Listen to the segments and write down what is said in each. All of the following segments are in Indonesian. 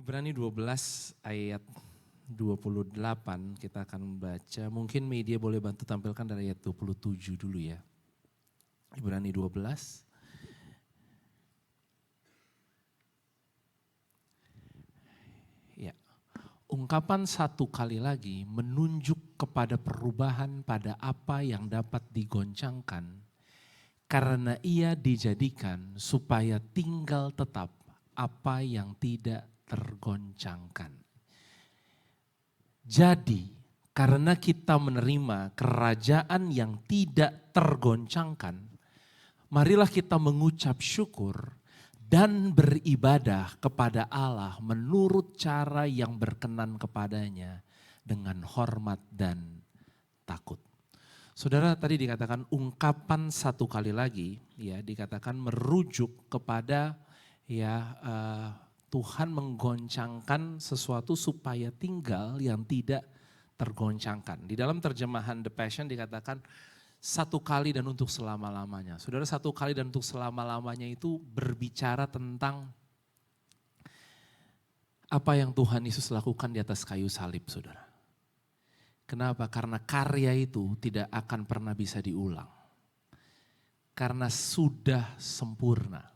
Ibrani 12 ayat 28 kita akan baca. Mungkin media boleh bantu tampilkan dari ayat 27 dulu ya. Ibrani 12. Ya. Ungkapan satu kali lagi menunjuk kepada perubahan pada apa yang dapat digoncangkan karena ia dijadikan supaya tinggal tetap apa yang tidak tergoncangkan. Jadi karena kita menerima kerajaan yang tidak tergoncangkan, marilah kita mengucap syukur dan beribadah kepada Allah menurut cara yang berkenan kepadanya dengan hormat dan takut. Saudara, tadi dikatakan ungkapan satu kali lagi, ya dikatakan merujuk kepada Tuhan menggoncangkan sesuatu supaya tinggal yang tidak tergoncangkan. Di dalam terjemahan The Passion dikatakan satu kali dan untuk selama-lamanya. Saudara, satu kali dan untuk selama-lamanya itu berbicara tentang apa yang Tuhan Yesus lakukan di atas kayu salib, saudara. Kenapa? Karena karya itu tidak akan pernah bisa diulang. Karena sudah sempurna.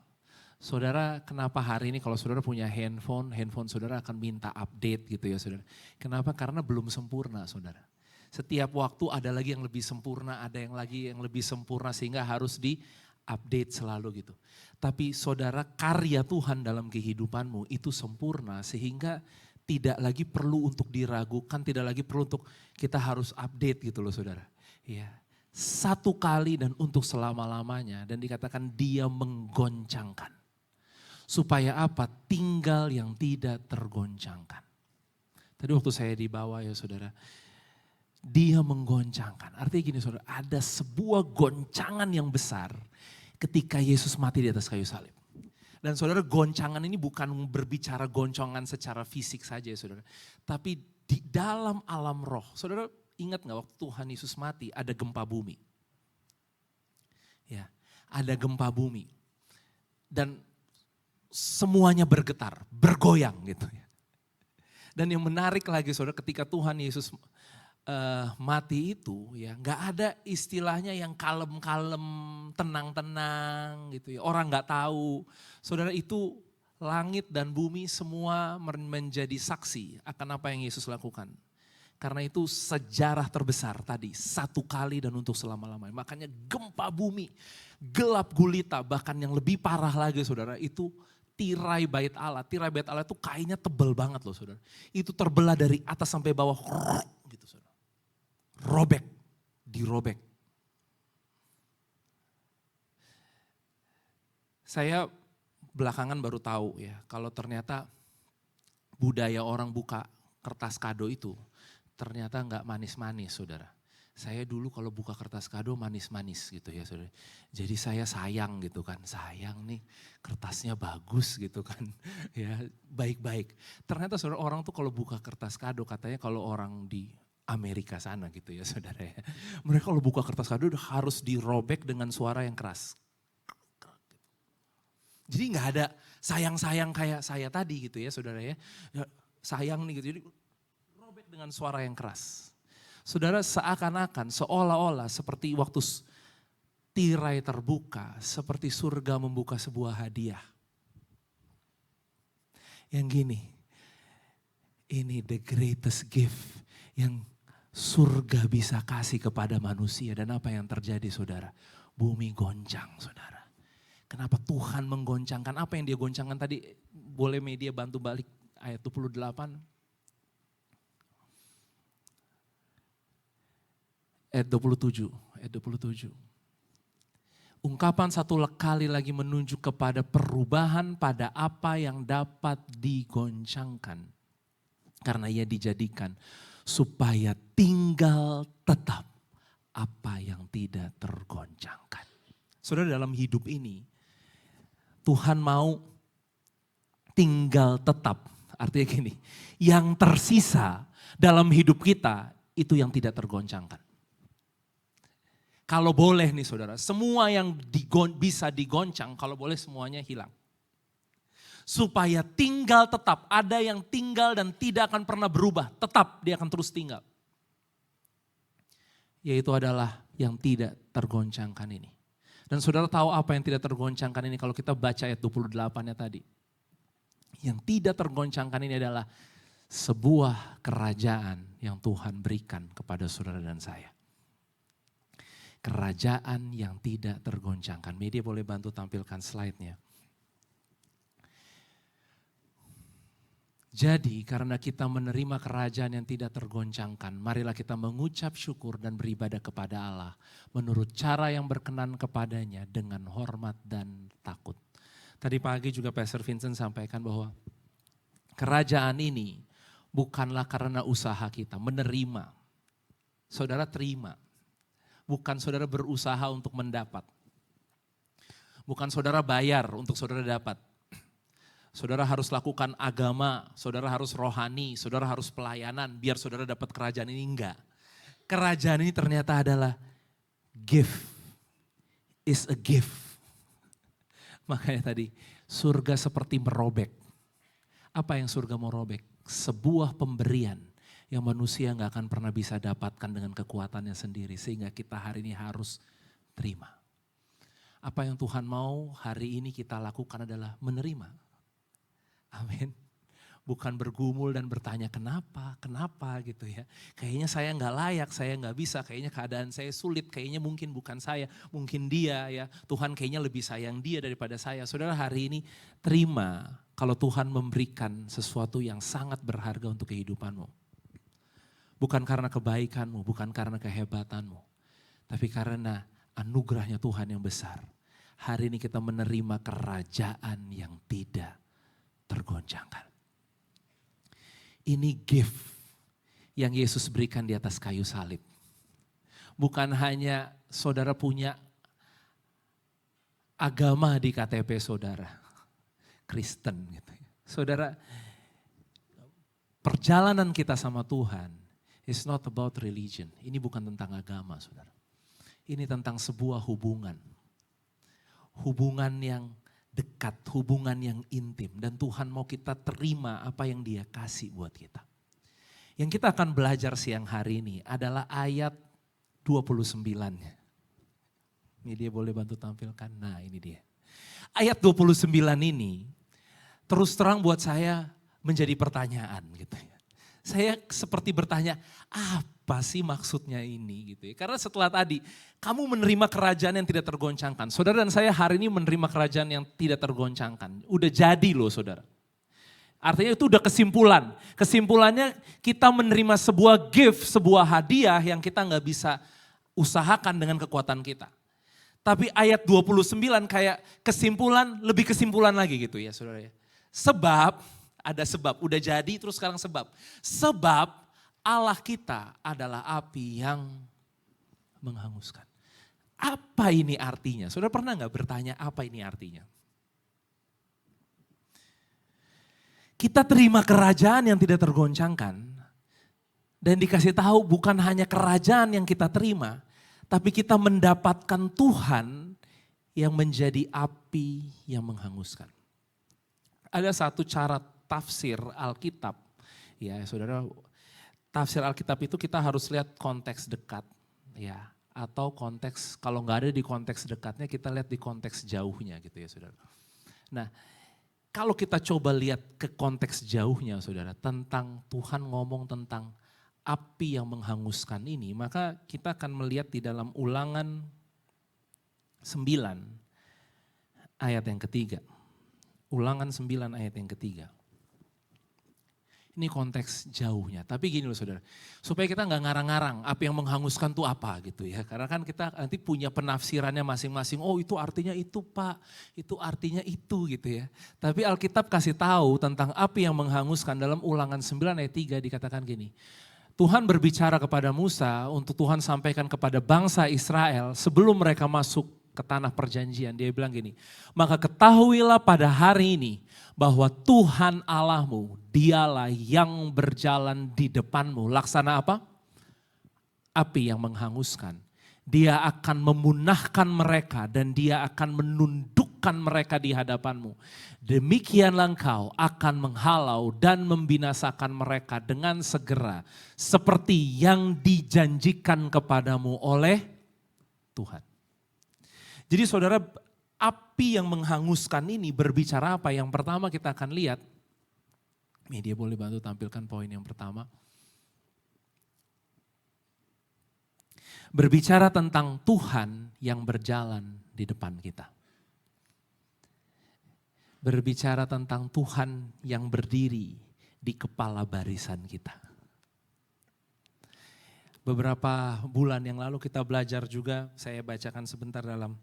Saudara, kenapa hari ini kalau saudara punya handphone saudara akan minta update gitu ya saudara. Kenapa? Karena belum sempurna saudara. Setiap waktu ada lagi yang lebih sempurna, ada yang lagi yang lebih sempurna sehingga harus di-update selalu gitu. Tapi saudara, karya Tuhan dalam kehidupanmu itu sempurna sehingga tidak lagi perlu untuk diragukan, tidak lagi perlu untuk kita harus update gitu loh saudara. Ya, satu kali dan untuk selama-lamanya dan dikatakan dia menggoncangkan. Supaya apa? Tinggal yang tidak tergoncangkan. Tadi waktu saya di bawah ya saudara, dia menggoncangkan. Artinya gini saudara, ada sebuah goncangan yang besar ketika Yesus mati di atas kayu salib. Dan saudara, goncangan ini bukan berbicara goncangan secara fisik saja ya saudara. Tapi di dalam alam roh. Saudara ingat gak waktu Tuhan Yesus mati ada gempa bumi? Ya, ada gempa bumi. Dan semuanya bergetar, bergoyang gitu ya. Dan yang menarik lagi saudara, ketika Tuhan Yesus mati itu ya nggak ada istilahnya yang kalem-kalem, tenang-tenang gitu ya. Orang nggak tahu. Saudara, itu langit dan bumi semua menjadi saksi akan apa yang Yesus lakukan. Karena itu sejarah terbesar tadi, satu kali dan untuk selama-lamanya. Makanya gempa bumi, gelap gulita, bahkan yang lebih parah lagi saudara, itu tirai bait Allah. Tirai bait Allah itu kainnya tebal banget loh saudara. Itu terbelah dari atas sampai bawah, gitu saudara. Robek, dirobek. Saya belakangan baru tahu ya, kalau ternyata budaya orang buka kertas kado itu ternyata nggak manis-manis saudara. Saya dulu kalau buka kertas kado manis-manis gitu ya saudara. Jadi saya sayang gitu kan, sayang nih kertasnya bagus gitu kan. Ya baik-baik. Ternyata saudara, orang tuh kalau buka kertas kado katanya kalau orang di Amerika sana gitu ya saudara ya. Mereka kalau buka kertas kado harus dirobek dengan suara yang keras. Jadi nggak ada sayang-sayang kayak saya tadi gitu ya saudara ya. Sayang nih gitu, jadi robek dengan suara yang keras. Saudara, seakan-akan seolah-olah seperti waktu tirai terbuka, seperti surga membuka sebuah hadiah. Yang gini, ini the greatest gift yang surga bisa kasih kepada manusia. Dan apa yang terjadi saudara? Bumi goncang saudara. Kenapa Tuhan menggoncangkan? Apa yang dia goncangkan tadi? Boleh media bantu balik ayat 28. Ayat 27. Ungkapan satu kali lagi menunjuk kepada perubahan pada apa yang dapat digoncangkan. Karena ia dijadikan supaya tinggal tetap apa yang tidak tergoncangkan. Saudara, dalam hidup ini Tuhan mau tinggal tetap. Artinya gini, yang tersisa dalam hidup kita itu yang tidak tergoncangkan. Kalau boleh nih saudara, semua yang bisa digoncang, kalau boleh semuanya hilang. supaya tinggal tetap. Ada yang tinggal dan tidak akan pernah berubah, tetap dia akan terus tinggal. Yaitu adalah yang tidak tergoncangkan ini. Dan saudara tahu apa yang tidak tergoncangkan ini kalau kita baca ayat 28-nya tadi. Yang tidak tergoncangkan ini adalah sebuah kerajaan yang Tuhan berikan kepada saudara dan saya. Kerajaan yang tidak tergoncangkan. Media boleh bantu tampilkan slide-nya. Jadi karena kita menerima kerajaan yang tidak tergoncangkan, marilah kita mengucap syukur dan beribadah kepada Allah menurut cara yang berkenan kepadanya dengan hormat dan takut. Tadi pagi juga Pastor Vincent sampaikan bahwa kerajaan ini bukanlah karena usaha kita, menerima. Saudara terima, bukan saudara berusaha untuk mendapat. Bukan saudara bayar untuk saudara dapat. Saudara harus lakukan agama, saudara harus rohani, saudara harus pelayanan biar saudara dapat kerajaan ini, enggak. Kerajaan ini ternyata adalah gift, is a gift. Makanya tadi surga seperti merobek. Apa yang surga mau robek? Sebuah pemberian yang manusia enggak akan pernah bisa dapatkan dengan kekuatannya sendiri. Sehingga kita hari ini harus terima. Apa yang Tuhan mau hari ini kita lakukan adalah menerima. Amin. Bukan bergumul dan bertanya kenapa gitu ya. Kayaknya saya nggak layak, saya nggak bisa, kayaknya keadaan saya sulit, kayaknya mungkin bukan saya, mungkin dia ya. Tuhan kayaknya lebih sayang dia daripada saya. Saudara hari ini terima kalau Tuhan memberikan sesuatu yang sangat berharga untuk kehidupanmu. Bukan karena kebaikanmu, bukan karena kehebatanmu. Tapi karena anugerahnya Tuhan yang besar. Hari ini kita menerima kerajaan yang tidak tergoncangkan. Ini gift yang Yesus berikan di atas kayu salib. Bukan hanya saudara punya agama di KTP saudara, Kristen gitu. Saudara, perjalanan kita sama Tuhan is not about religion. Ini bukan tentang agama, saudara. Ini tentang sebuah hubungan. Hubungan yang dekat, hubungan yang intim. Dan Tuhan mau kita terima apa yang Dia kasih buat kita. Yang kita akan belajar siang hari ini adalah ayat 29-nya. Ini dia boleh bantu tampilkan. Nah ini dia. Ayat 29 ini terus terang buat saya menjadi pertanyaan gitu ya. Saya seperti bertanya, apa sih maksudnya ini gitu ya. Karena setelah tadi, kamu menerima kerajaan yang tidak tergoncangkan. Saudara dan saya hari ini menerima kerajaan yang tidak tergoncangkan. Udah jadi loh saudara. Artinya itu udah kesimpulan. Kesimpulannya kita menerima sebuah gift, sebuah hadiah yang kita gak bisa usahakan dengan kekuatan kita. Tapi ayat 29 kayak kesimpulan, lebih kesimpulan lagi gitu ya saudara ya. Sebab, ada sebab, udah jadi terus sekarang sebab. Sebab Allah kita adalah api yang menghanguskan. Apa ini artinya? Saudara pernah gak bertanya apa ini artinya? Kita terima kerajaan yang tidak tergoncangkan. Dan dikasih tahu bukan hanya kerajaan yang kita terima. Tapi kita mendapatkan Tuhan yang menjadi api yang menghanguskan. Ada satu cara tafsir Alkitab, ya saudara, tafsir Alkitab itu kita harus lihat konteks dekat, ya, atau konteks kalau nggak ada di konteks dekatnya kita lihat di konteks jauhnya gitu ya saudara. Nah, kalau kita coba lihat ke konteks jauhnya saudara, tentang Tuhan ngomong tentang api yang menghanguskan ini, maka kita akan melihat di dalam Ulangan 9 ayat yang ketiga. Ulangan 9 ayat yang ketiga. Ini konteks jauhnya. Tapi gini loh saudara, supaya kita nggak ngarang-ngarang apa yang menghanguskan itu apa gitu ya. Karena kan kita nanti punya penafsirannya masing-masing. Oh itu artinya itu Pak, itu artinya itu gitu ya. Tapi Alkitab kasih tahu tentang api yang menghanguskan dalam Ulangan 9 ayat 3 dikatakan gini. Tuhan berbicara kepada Musa untuk Tuhan sampaikan kepada bangsa Israel sebelum mereka masuk ke tanah perjanjian. Dia bilang gini, maka ketahuilah pada hari ini bahwa Tuhan Allahmu, dialah yang berjalan di depanmu. Laksana apa? Api yang menghanguskan. Dia akan memunahkan mereka dan dia akan menundukkan menjatuhkan mereka di hadapanmu. Demikianlah engkau akan menghalau dan membinasakan mereka dengan segera. Seperti yang dijanjikan kepadamu oleh Tuhan. Jadi saudara, api yang menghanguskan ini berbicara apa? Yang pertama kita akan lihat, media boleh bantu tampilkan poin yang pertama. Berbicara tentang Tuhan yang berjalan di depan kita. Berbicara tentang Tuhan yang berdiri di kepala barisan kita. Beberapa bulan yang lalu kita belajar juga, saya bacakan sebentar dalam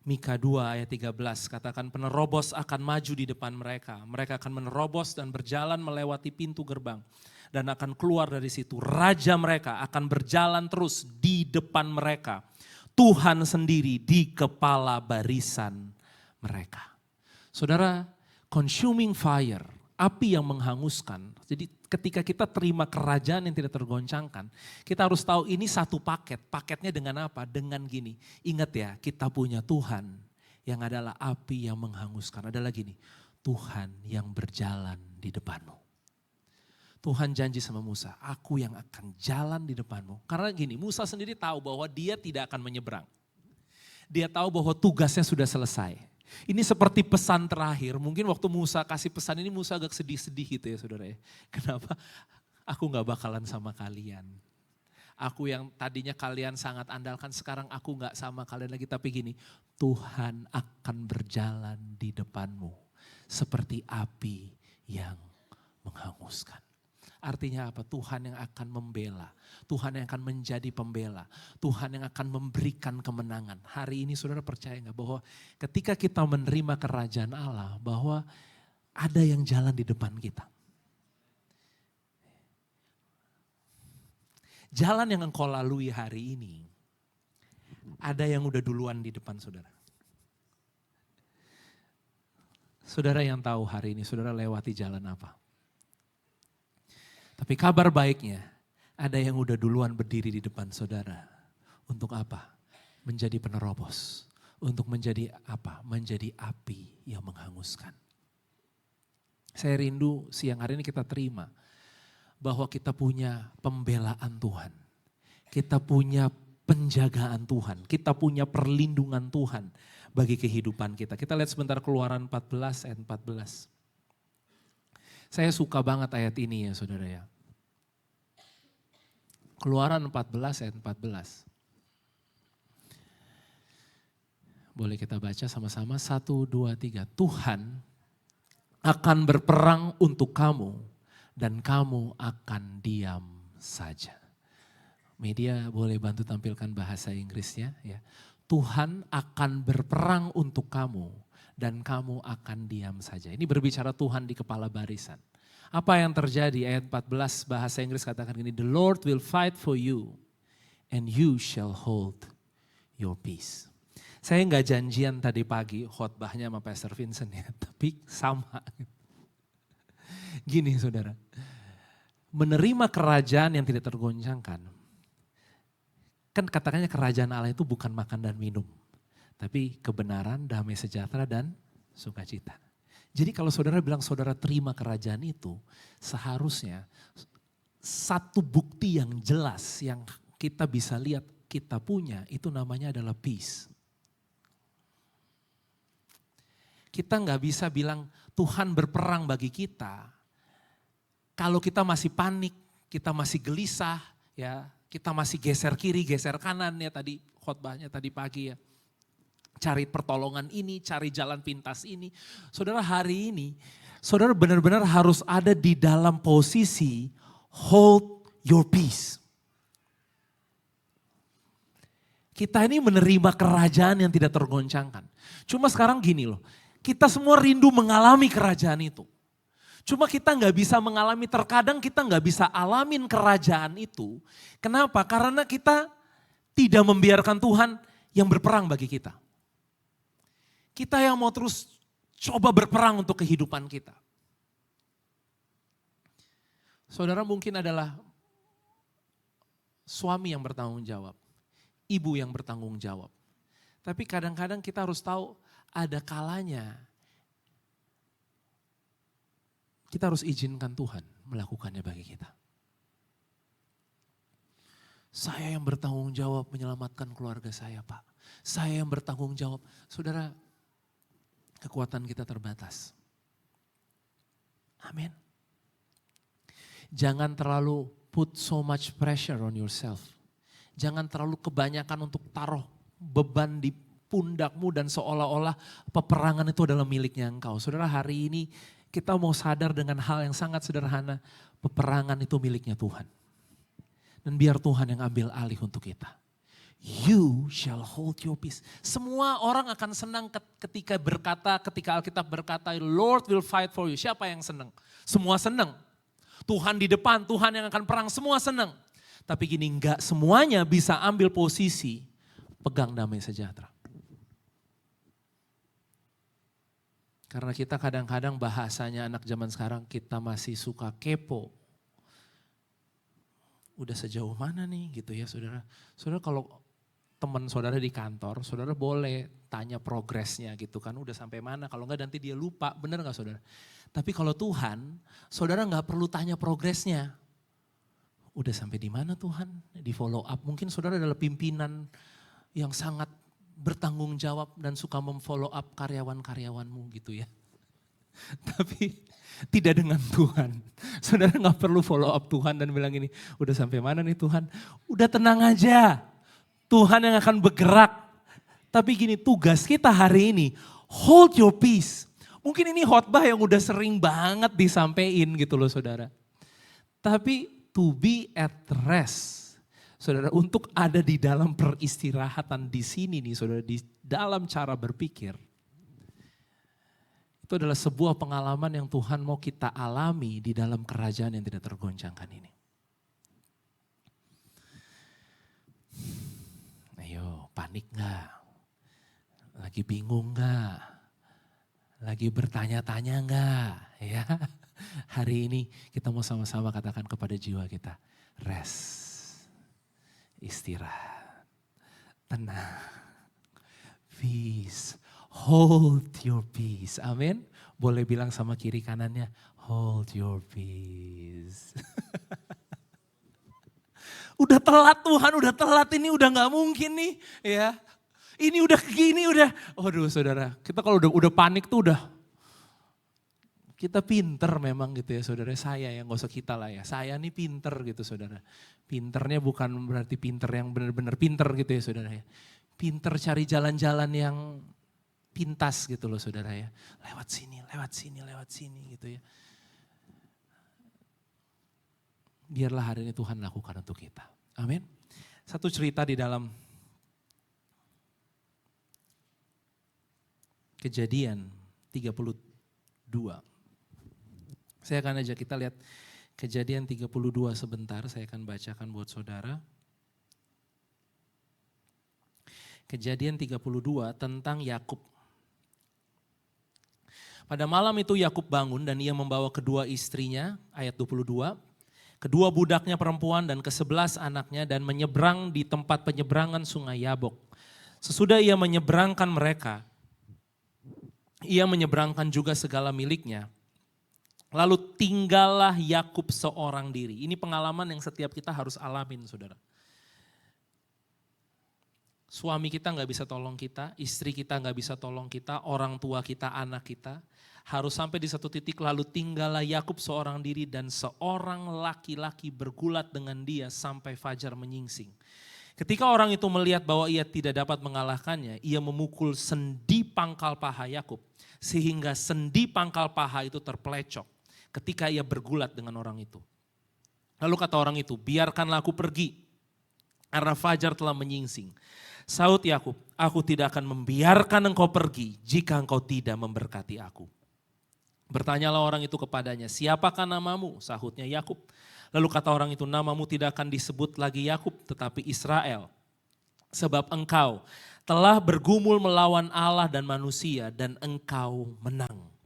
Mika 2 ayat 13, katakan penerobos akan maju di depan mereka. Mereka akan menerobos dan berjalan melewati pintu gerbang. Dan akan keluar dari situ. Raja mereka akan berjalan terus di depan mereka. Tuhan sendiri di kepala barisan mereka. Saudara, consuming fire, api yang menghanguskan. Jadi ketika kita terima kerajaan yang tidak tergoncangkan, kita harus tahu ini satu paket. Paketnya dengan apa? Dengan gini, ingat ya, kita punya Tuhan yang adalah api yang menghanguskan. Adalah gini, Tuhan yang berjalan di depanmu. Tuhan janji sama Musa, aku yang akan jalan di depanmu. Karena gini, Musa sendiri tahu bahwa dia tidak akan menyeberang. Dia tahu bahwa tugasnya sudah selesai. Ini seperti pesan terakhir, mungkin waktu Musa kasih pesan ini Musa agak sedih-sedih gitu ya saudara ya. Kenapa? Aku gak bakalan sama kalian. Aku yang tadinya kalian sangat andalkan, sekarang aku gak sama kalian lagi. Tapi gini, Tuhan akan berjalan di depanmu seperti api yang menghanguskan. Artinya apa? Tuhan yang akan membela. Tuhan yang akan menjadi pembela. Tuhan yang akan memberikan kemenangan. Hari ini saudara percaya gak bahwa ketika kita menerima kerajaan Allah, bahwa ada yang jalan di depan kita. Jalan yang engkau lalui hari ini, ada yang udah duluan di depan saudara. Saudara yang tahu hari ini, saudara lewati jalan apa? Tapi kabar baiknya, ada yang udah duluan berdiri di depan saudara. Untuk apa? Menjadi penerobos. Untuk menjadi apa? Menjadi api yang menghanguskan. Saya rindu siang hari ini kita terima bahwa kita punya pembelaan Tuhan. Kita punya penjagaan Tuhan. Kita punya perlindungan Tuhan bagi kehidupan kita. Kita lihat sebentar Keluaran 14 ayat 14. Saya suka banget ayat ini ya saudara ya. Keluaran 14 ayat 14. Boleh kita baca sama-sama 1, 2, 3. Tuhan akan berperang untuk kamu dan kamu akan diam saja. Media boleh bantu tampilkan bahasa Inggrisnya ya. Tuhan akan berperang untuk kamu dan kamu akan diam saja. Ini berbicara Tuhan di kepala barisan. Apa yang terjadi? Ayat 14 bahasa Inggris katakan gini, the Lord will fight for you and you shall hold your peace. Saya nggak janjian tadi pagi khotbahnya sama Pastor Vincent ya, tapi sama. Gini saudara, menerima kerajaan yang tidak tergoncangkan, kan katakannya kerajaan Allah itu bukan makan dan minum, tapi kebenaran, damai sejahtera dan sukacita. Jadi kalau saudara bilang saudara terima kerajaan itu, seharusnya satu bukti yang jelas yang kita bisa lihat kita punya itu namanya adalah peace. Kita nggak bisa bilang Tuhan berperang bagi kita kalau kita masih panik, kita masih gelisah, ya kita masih geser kiri, geser kanan ya tadi khotbahnya tadi pagi ya. Cari pertolongan ini, cari jalan pintas ini. Saudara hari ini, saudara benar-benar harus ada di dalam posisi hold your peace. Kita ini menerima kerajaan yang tidak tergoncangkan. Cuma sekarang gini loh, kita semua rindu mengalami kerajaan itu. Cuma kita nggak bisa mengalami, terkadang kita nggak bisa alamin kerajaan itu. Kenapa? Karena kita tidak membiarkan Tuhan yang berperang bagi kita. Kita yang mau terus coba berperang untuk kehidupan kita. Saudara mungkin adalah suami yang bertanggung jawab, ibu yang bertanggung jawab. Tapi kadang-kadang kita harus tahu ada kalanya kita harus izinkan Tuhan melakukannya bagi kita. Saya yang bertanggung jawab menyelamatkan keluarga saya, Pak. Saya yang bertanggung jawab. Saudara, kekuatan kita terbatas. Amin. Jangan terlalu put so much pressure on yourself. Jangan terlalu kebanyakan untuk taruh beban di pundakmu dan seolah-olah peperangan itu adalah miliknya engkau. Saudara, hari ini kita mau sadar dengan hal yang sangat sederhana. Peperangan itu miliknya Tuhan. Dan biar Tuhan yang ambil alih untuk kita. You shall hold your peace. Semua orang akan senang ketika Alkitab berkata, Lord will fight for you. Siapa yang senang? Semua senang. Tuhan di depan, Tuhan yang akan perang, semua senang. Tapi gini, enggak semuanya bisa ambil posisi pegang damai sejahtera. Karena kita kadang-kadang bahasanya anak zaman sekarang, kita masih suka kepo. Udah sejauh mana nih gitu ya saudara. Saudara kalau teman saudara di kantor, saudara boleh tanya progresnya gitu kan. Udah sampai mana, kalau enggak nanti dia lupa, benar enggak saudara? Tapi kalau Tuhan, saudara enggak perlu tanya progresnya. Udah sampai di mana Tuhan? Di follow up, mungkin saudara adalah pimpinan yang sangat bertanggung jawab dan suka memfollow up karyawan-karyawanmu gitu ya. Tapi tidak dengan Tuhan. Saudara gak perlu follow up Tuhan dan bilang ini, udah sampai mana nih Tuhan? Udah tenang aja, Tuhan yang akan bergerak. Tapi gini, tugas kita hari ini, hold your peace. Mungkin ini khotbah yang udah sering banget disampaikan gitu loh saudara. Tapi to be at rest. Saudara, untuk ada di dalam peristirahatan di sini nih saudara, di dalam cara berpikir. Itu adalah sebuah pengalaman yang Tuhan mau kita alami di dalam kerajaan yang tidak tergoncangkan ini. Ayo, panik gak? Lagi bingung gak? Lagi bertanya-tanya gak? Ya, hari ini kita mau sama-sama katakan kepada jiwa kita, rest. Istirahat, tenang, peace, hold your peace, amin. Boleh bilang sama kiri kanannya, hold your peace. Udah telat Tuhan, udah telat ini udah gak mungkin nih ya. Ini udah gini udah, aduh saudara, kita kalau udah panik tuh udah. Kita pinter memang gitu ya saudara, saya yang gak usah kita lah ya. Saya nih pinter gitu saudara. Pinternya bukan berarti pinter yang benar-benar pinter gitu ya saudara ya. Pinter cari jalan-jalan yang pintas gitu loh saudara ya. Lewat sini gitu ya. Biarlah hari ini Tuhan lakukan untuk kita. Amin. Satu cerita di dalam Kejadian 32. Saya akan ajak kita lihat Kejadian 32 sebentar, saya akan bacakan buat saudara. Kejadian 32 tentang Yakub. Pada malam itu Yakub bangun dan ia membawa kedua istrinya, ayat 22, kedua budaknya perempuan dan ke-11 anaknya dan menyeberang di tempat penyeberangan sungai Yabok. Sesudah ia menyeberangkan mereka, ia menyeberangkan juga segala miliknya. Lalu tinggallah Yakub seorang diri. Ini pengalaman yang setiap kita harus alamin saudara. Suami kita gak bisa tolong kita, istri kita gak bisa tolong kita, orang tua kita, anak kita. Harus sampai di satu titik lalu tinggallah Yakub seorang diri dan seorang laki-laki bergulat dengan dia sampai fajar menyingsing. Ketika orang itu melihat bahwa ia tidak dapat mengalahkannya, ia memukul sendi pangkal paha Yakub. Sehingga sendi pangkal paha itu terpelecok ketika ia bergulat dengan orang itu. Lalu kata orang itu, biarkanlah aku pergi karena fajar telah menyingsing. Sahut Yakub, aku tidak akan membiarkan engkau pergi jika engkau tidak memberkati aku. Bertanyalah orang itu kepadanya, siapakah namamu? Sahutnya Yakub. Lalu kata orang itu, namamu tidak akan disebut lagi Yakub tetapi Israel. Sebab engkau telah bergumul melawan Allah dan manusia dan engkau menang.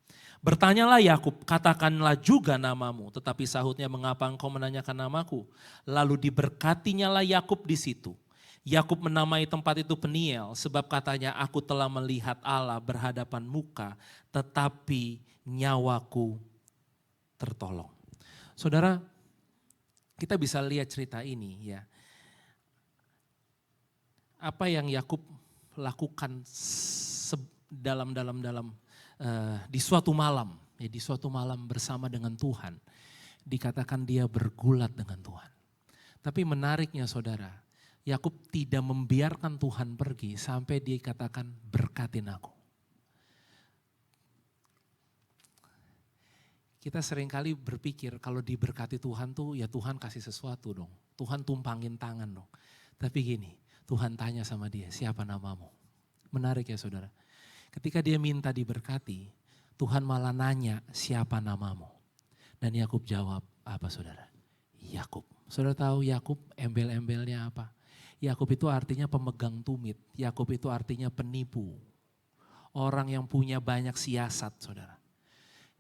Bertanyalah Yakub, katakanlah juga namamu. Tetapi sahutnya, mengapa engkau menanyakan namaku? Lalu diberkatinyalah Yakub di situ. Yakub menamai tempat itu Peniel sebab katanya aku telah melihat Allah berhadapan muka tetapi nyawaku tertolong. Saudara, kita bisa lihat cerita ini ya. Apa yang Yakub lakukan di suatu malam, ya di suatu malam bersama dengan Tuhan. Dikatakan dia bergulat dengan Tuhan. Tapi menariknya saudara, Yakub tidak membiarkan Tuhan pergi sampai dia katakan berkatin aku. Kita seringkali berpikir kalau diberkati Tuhan tuh ya Tuhan kasih sesuatu dong. Tuhan tumpangin tangan dong. Tapi gini, Tuhan tanya sama dia, siapa namamu? Menarik ya saudara. Ketika dia minta diberkati, Tuhan malah nanya siapa namamu? Dan Yakub jawab apa saudara? Yakub. Saudara tahu Yakub embel-embelnya apa? Yakub itu artinya pemegang tumit. Yakub itu artinya penipu. Orang yang punya banyak siasat saudara.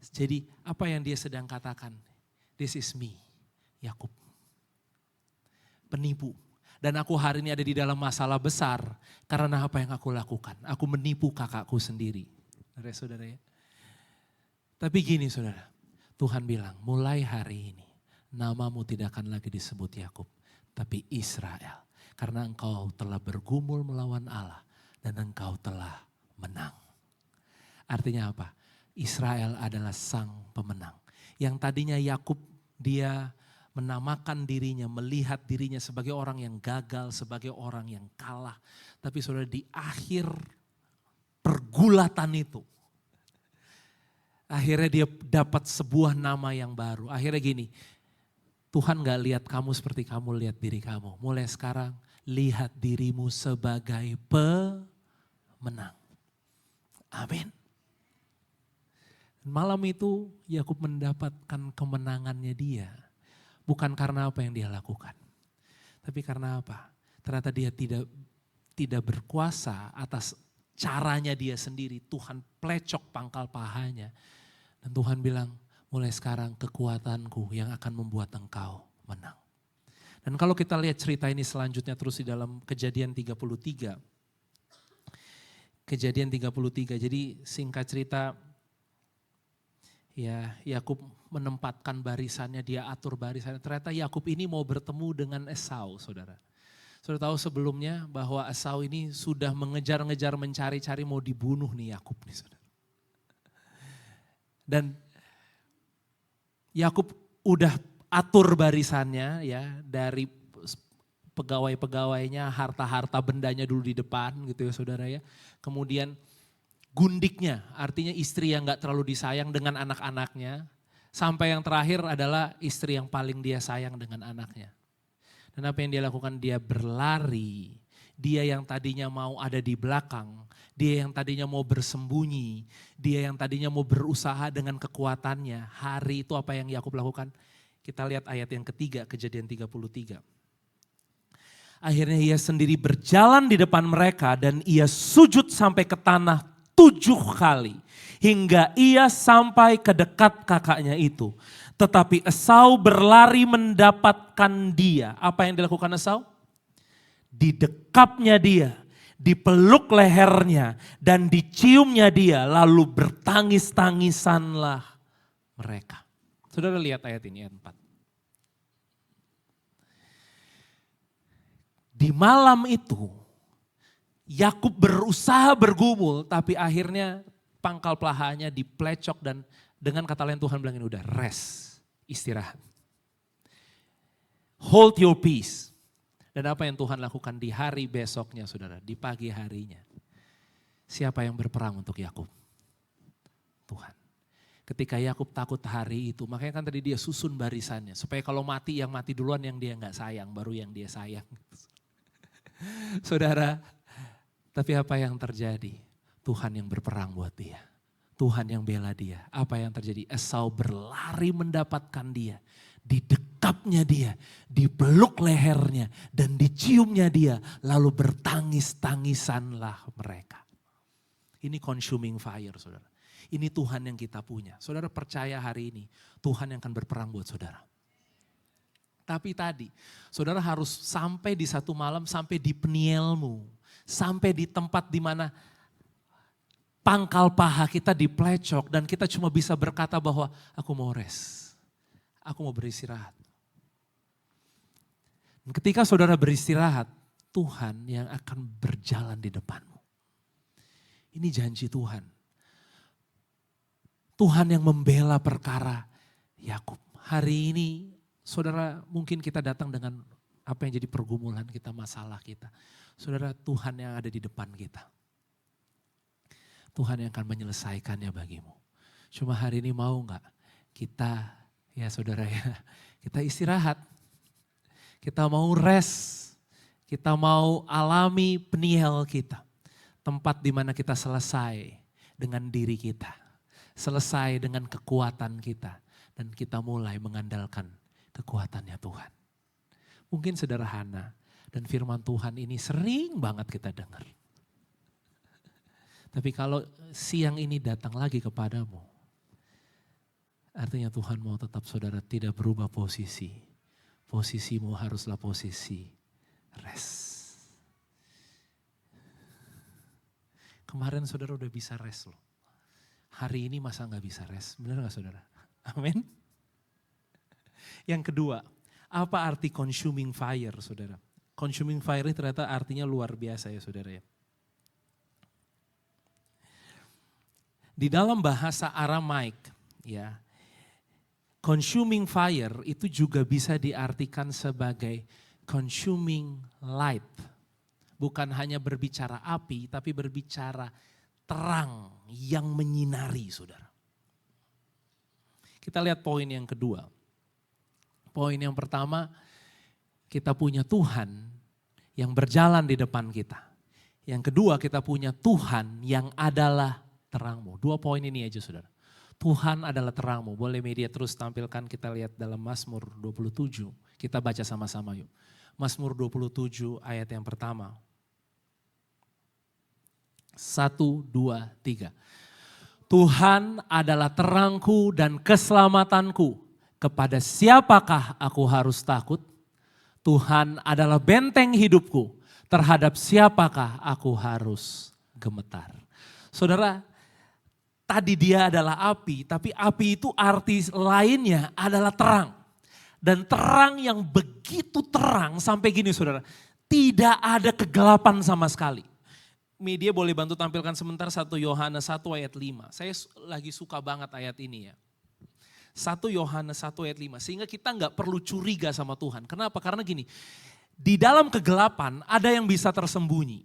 Jadi apa yang dia sedang katakan? This is me, Yakub. Penipu. Dan aku hari ini ada di dalam masalah besar karena apa yang aku lakukan. Aku menipu kakakku sendiri. Saudara ya. Tapi gini saudara, Tuhan bilang mulai hari ini namamu tidak akan lagi disebut Yakub, tapi Israel. Karena engkau telah bergumul melawan Allah dan engkau telah menang. Artinya apa? Israel adalah sang pemenang. Yang tadinya Yakub dia menamakan dirinya, melihat dirinya sebagai orang yang gagal, sebagai orang yang kalah. Tapi saudara di akhir pergulatan itu, akhirnya dia dapat sebuah nama yang baru. Akhirnya gini, Tuhan gak lihat kamu seperti kamu lihat diri kamu. Mulai sekarang lihat dirimu sebagai pemenang. Amin. Malam itu Yakub mendapatkan kemenangannya dia. Bukan karena apa yang dia lakukan. Tapi karena apa? Ternyata dia tidak berkuasa atas caranya dia sendiri. Tuhan plecok pangkal pahanya. Dan Tuhan bilang, mulai sekarang kekuatanku yang akan membuat engkau menang. Dan kalau kita lihat cerita ini selanjutnya terus di dalam Kejadian 33. Kejadian 33, jadi singkat cerita, ya Yakub menempatkan barisannya, dia atur barisannya. Ternyata Yakub ini mau bertemu dengan Esau, saudara. Saudara tahu sebelumnya bahwa Esau ini sudah mengejar-ngejar, mencari-cari mau dibunuh nih Yakub nih saudara. Dan Yakub udah atur barisannya ya dari pegawai-pegawainya, harta-harta bendanya dulu di depan gitu ya saudara ya. Kemudian gundiknya, artinya istri yang gak terlalu disayang dengan anak-anaknya. Sampai yang terakhir adalah istri yang paling dia sayang dengan anaknya. Dan apa yang dia lakukan? Dia berlari. Dia yang tadinya mau ada di belakang. Dia yang tadinya mau bersembunyi. Dia yang tadinya mau berusaha dengan kekuatannya. Hari itu apa yang Yakub lakukan? Kita lihat ayat yang ketiga, Kejadian 33. Akhirnya ia sendiri berjalan di depan mereka dan ia sujud sampai ke tanah 7 kali. Hingga ia sampai ke dekat kakaknya itu. Tetapi Esau berlari mendapatkan dia. Apa yang dilakukan Esau? Didekapnya dia, dipeluk lehernya dan diciumnya dia. Lalu bertangis-tangisanlah mereka. Saudara lihat ayat ini, ayat 4. Di malam itu Yakub berusaha bergumul tapi akhirnya pangkal pelahanya diplecok dan dengan kata lain Tuhan bilang ini udah rest, istirahat. Hold your peace. Dan apa yang Tuhan lakukan di hari besoknya saudara, di pagi harinya. Siapa yang berperang untuk Yakub? Tuhan. Ketika Yakub takut hari itu, makanya kan tadi dia susun barisannya. Supaya kalau mati yang mati duluan yang dia gak sayang, baru yang dia sayang. Saudara, tapi apa yang terjadi? Tuhan yang berperang buat dia. Tuhan yang bela dia. Apa yang terjadi? Esau berlari mendapatkan dia. Didekapnya dia, dipeluk lehernya dan diciumnya dia. Lalu bertangis-tangisanlah mereka. Ini consuming fire saudara. Ini Tuhan yang kita punya. Saudara percaya hari ini Tuhan yang akan berperang buat saudara. Tapi tadi, saudara harus sampai di satu malam, sampai di Penielmu. Sampai di tempat di mana pangkal paha kita diplecok dan kita cuma bisa berkata bahwa aku mau rest. Aku mau beristirahat. Dan ketika saudara beristirahat, Tuhan yang akan berjalan di depanmu. Ini janji Tuhan. Tuhan yang membela perkara Yakub. Hari ini saudara mungkin kita datang dengan apa yang jadi pergumulan kita, masalah kita. Saudara, Tuhan yang ada di depan kita. Tuhan yang akan menyelesaikannya bagimu. Cuma hari ini mau gak kita, ya saudara ya, kita istirahat. Kita mau rest. Kita mau alami Peniel kita. Tempat di mana kita selesai dengan diri kita. Selesai dengan kekuatan kita. Dan kita mulai mengandalkan kekuatannya Tuhan. Mungkin sederhana. Dan firman Tuhan ini sering banget kita dengar. Tapi kalau siang ini datang lagi kepadamu. Artinya Tuhan mau tetap saudara tidak berubah posisi. Posisimu haruslah posisi rest. Kemarin saudara udah bisa rest loh. Hari ini masa gak bisa rest? Benar gak saudara? Amin. Yang kedua, apa arti consuming fire saudara? Consuming fire ini ternyata artinya luar biasa ya saudara ya. Di dalam bahasa Aramaik ya, consuming fire itu juga bisa diartikan sebagai consuming light. Bukan hanya berbicara api, tapi berbicara terang yang menyinari, saudara. Kita lihat poin yang kedua. Poin yang pertama, kita punya Tuhan yang berjalan di depan kita. Yang kedua, kita punya Tuhan yang adalah terangmu. Dua poin ini aja, saudara. Tuhan adalah terangmu. Boleh media terus tampilkan, kita lihat dalam Mazmur 27. Kita baca sama-sama yuk. Mazmur 27 ayat yang pertama. 1, 2, 3. Tuhan adalah terangku dan keselamatanku. Kepada siapakah aku harus takut? Tuhan adalah benteng hidupku. Terhadap siapakah aku harus gemetar? Saudara, tadi dia adalah api, tapi api itu arti lainnya adalah terang. Dan terang yang begitu terang sampai gini saudara, tidak ada kegelapan sama sekali. Media boleh bantu tampilkan sebentar 1 Yohanes 1 ayat 5. Saya lagi suka banget ayat ini ya. 1 Yohanes 1 ayat 5. Sehingga kita nggak perlu curiga sama Tuhan. Kenapa? Karena gini, di dalam kegelapan ada yang bisa tersembunyi.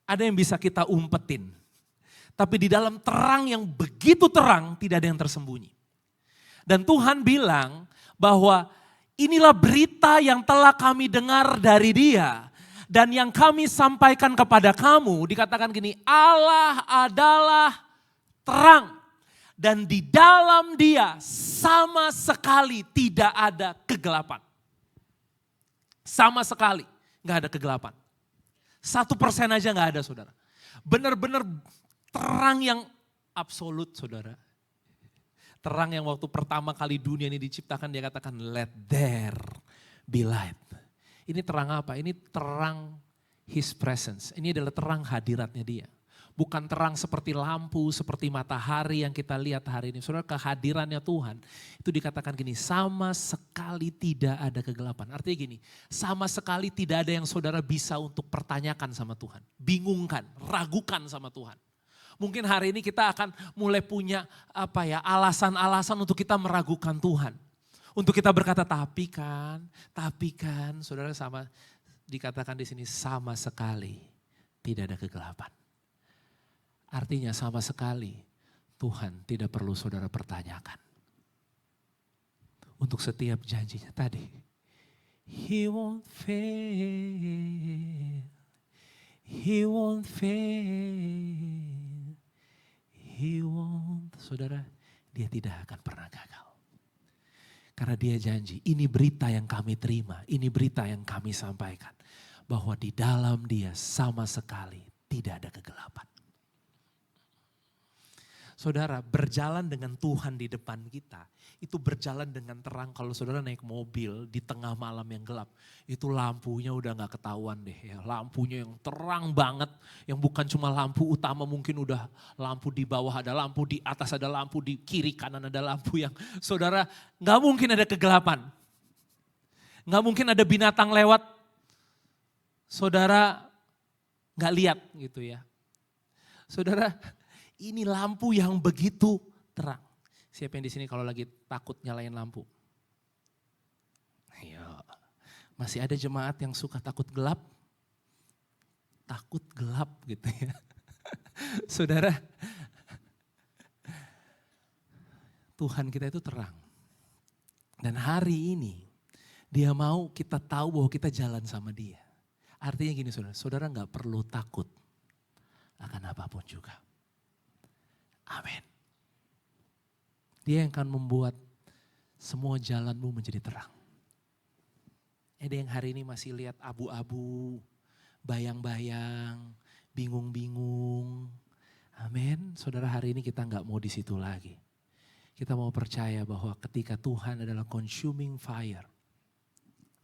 Ada yang bisa kita umpetin. Tapi di dalam terang yang begitu terang tidak ada yang tersembunyi. Dan Tuhan bilang bahwa inilah berita yang telah kami dengar dari Dia. Dan yang kami sampaikan kepada kamu, dikatakan gini, Allah adalah terang. Dan di dalam Dia sama sekali tidak ada kegelapan. Sama sekali gak ada kegelapan. 1% aja gak ada saudara. Benar-benar terang yang absolut saudara. Terang yang waktu pertama kali dunia ini diciptakan dia katakan let there be light. Ini terang apa? Ini terang His presence. Ini adalah terang hadiratnya dia. Bukan terang seperti lampu, seperti matahari yang kita lihat hari ini. Saudara, kehadirannya Tuhan itu dikatakan gini, sama sekali tidak ada kegelapan. Artinya gini, sama sekali tidak ada yang saudara bisa untuk pertanyakan sama Tuhan. Bingungkan, ragukan sama Tuhan. Mungkin hari ini kita akan mulai punya alasan-alasan untuk kita meragukan Tuhan. Untuk kita berkata tapi kan, saudara sama dikatakan di sini sama sekali tidak ada kegelapan. Artinya sama sekali Tuhan tidak perlu saudara pertanyakan. Untuk setiap janjinya tadi. He won't fail. He won't fail. He won't. Saudara, dia tidak akan pernah gagal. Karena dia janji, ini berita yang kami terima, ini berita yang kami sampaikan. Bahwa di dalam dia sama sekali tidak ada kegelapan. Saudara, berjalan dengan Tuhan di depan kita, itu berjalan dengan terang. Kalau saudara naik mobil di tengah malam yang gelap, itu lampunya udah gak ketahuan deh ya. Lampunya yang terang banget, yang bukan cuma lampu utama, mungkin udah lampu di bawah ada lampu, di atas ada lampu, di kiri kanan ada lampu yang saudara gak mungkin ada kegelapan. Gak mungkin ada binatang lewat, saudara gak lihat gitu ya. Saudara, ini lampu yang begitu terang. Siapa yang di sini kalau lagi takut nyalain lampu? Ayo. Masih ada jemaat yang suka takut gelap? Takut gelap gitu ya. Saudara, Tuhan kita itu terang. Dan hari ini dia mau kita tahu bahwa kita jalan sama dia. Artinya gini saudara, saudara gak perlu takut akan apapun juga. Amin. Dia yang akan membuat semua jalanmu menjadi terang. Ada yang hari ini masih lihat abu-abu, bayang-bayang, bingung-bingung. Amin. Saudara, hari ini kita gak mau di situ lagi. Kita mau percaya bahwa ketika Tuhan adalah consuming fire,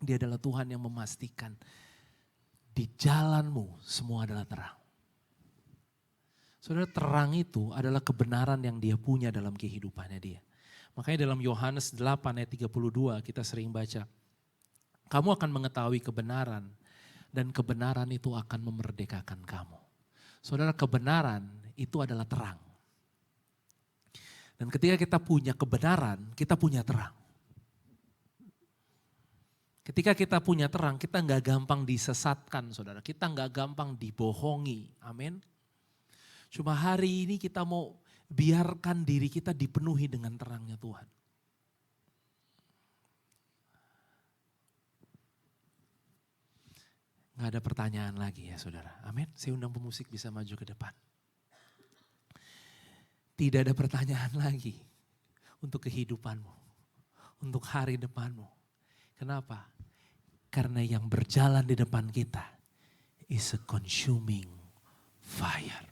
dia adalah Tuhan yang memastikan di jalanmu semua adalah terang. Saudara, terang itu adalah kebenaran yang dia punya dalam kehidupannya dia. Makanya dalam Yohanes 8 ayat 32 kita sering baca, kamu akan mengetahui kebenaran dan kebenaran itu akan memerdekakan kamu. Saudara, kebenaran itu adalah terang. Dan ketika kita punya kebenaran, kita punya terang. Ketika kita punya terang, kita gak gampang disesatkan saudara. Kita gak gampang dibohongi. Amin. Cuma hari ini kita mau biarkan diri kita dipenuhi dengan terangnya Tuhan. Gak ada pertanyaan lagi ya saudara. Amin. Saya undang pemusik bisa maju ke depan. Tidak ada pertanyaan lagi untuk kehidupanmu. Untuk hari depanmu. Kenapa? Karena yang berjalan di depan kita is a consuming fire.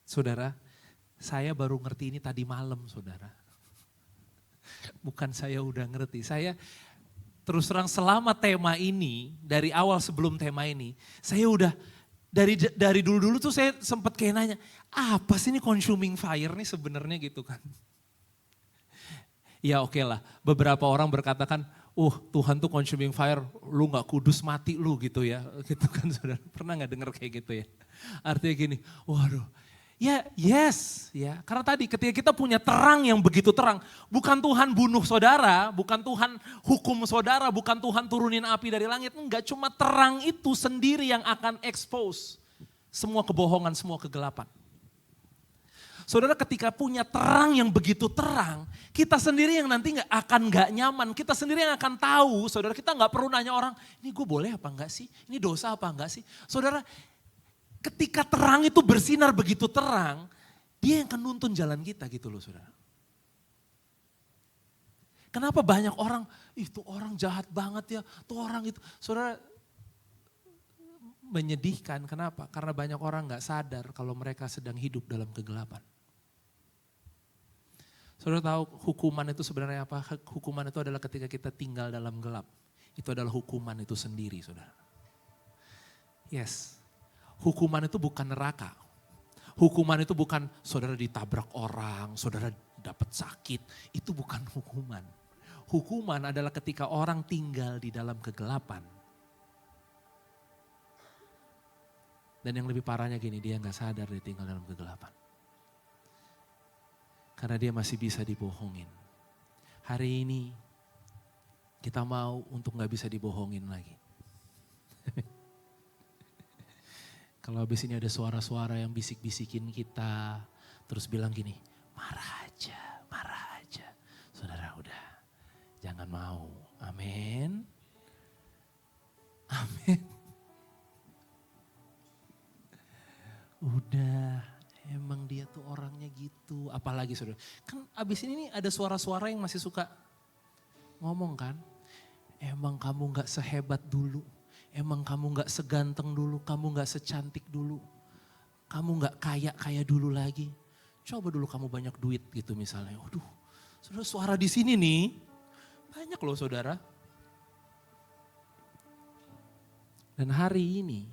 Saudara, saya baru ngerti ini tadi malam saudara. Bukan saya udah ngerti, saya terus terang selama tema ini, dari awal sebelum tema ini, saya udah dari dulu-dulu tuh saya sempat kayak nanya, apa sih ini consuming fire nih sebenarnya gitu kan. Ya oke lah, beberapa orang berkatakan, Tuhan tuh consuming fire, lu gak kudus mati lu gitu ya. Gitu kan saudara, pernah gak denger kayak gitu ya. Artinya gini, waduh. Ya, yes, ya. Karena tadi ketika kita punya terang yang begitu terang, bukan Tuhan bunuh saudara, bukan Tuhan hukum saudara, bukan Tuhan turunin api dari langit, enggak, cuma terang itu sendiri yang akan expose semua kebohongan, semua kegelapan. Saudara, ketika punya terang yang begitu terang, kita sendiri yang nanti akan gak nyaman, kita sendiri yang akan tahu, saudara, kita gak perlu nanya orang, ini gue boleh apa enggak sih, ini dosa apa enggak sih. Saudara, ketika terang itu bersinar begitu terang, dia yang akan nuntun jalan kita gitu loh saudara. Kenapa banyak orang, itu orang jahat banget ya, tuh orang itu. Saudara, menyedihkan, kenapa? Karena banyak orang gak sadar kalau mereka sedang hidup dalam kegelapan. Saudara tahu hukuman itu sebenarnya apa? Hukuman itu adalah ketika kita tinggal dalam gelap. Itu adalah hukuman itu sendiri saudara. Yes. Hukuman itu bukan neraka. Hukuman itu bukan saudara ditabrak orang, saudara dapat sakit. Itu bukan hukuman. Hukuman adalah ketika orang tinggal di dalam kegelapan. Dan yang lebih parahnya gini, dia gak sadar dia tinggal dalam kegelapan. Karena dia masih bisa dibohongin. Hari ini kita mau untuk gak bisa dibohongin lagi. Kalau habis ini ada suara-suara yang bisik-bisikin kita, terus bilang gini, marah aja. Saudara udah, jangan mau. Amin. Amin. Udah, emang dia tuh orangnya gitu. Apalagi saudara, kan abis ini nih ada suara-suara yang masih suka ngomong kan. Emang kamu gak sehebat dulu. Emang kamu gak seganteng dulu, kamu gak secantik dulu. Kamu gak kaya dulu lagi. Coba dulu kamu banyak duit gitu misalnya. Waduh, saudara, suara di sini nih banyak loh saudara. Dan hari ini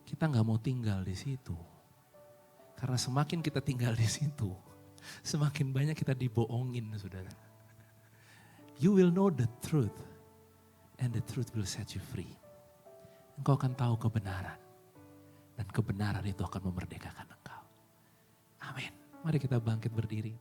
kita gak mau tinggal di situ. Karena semakin kita tinggal di situ, semakin banyak kita dibohongin saudara. You will know the truth and the truth will set you free. Engkau akan tahu kebenaran dan kebenaran itu akan memerdekakan engkau. Amin. Mari kita bangkit berdiri.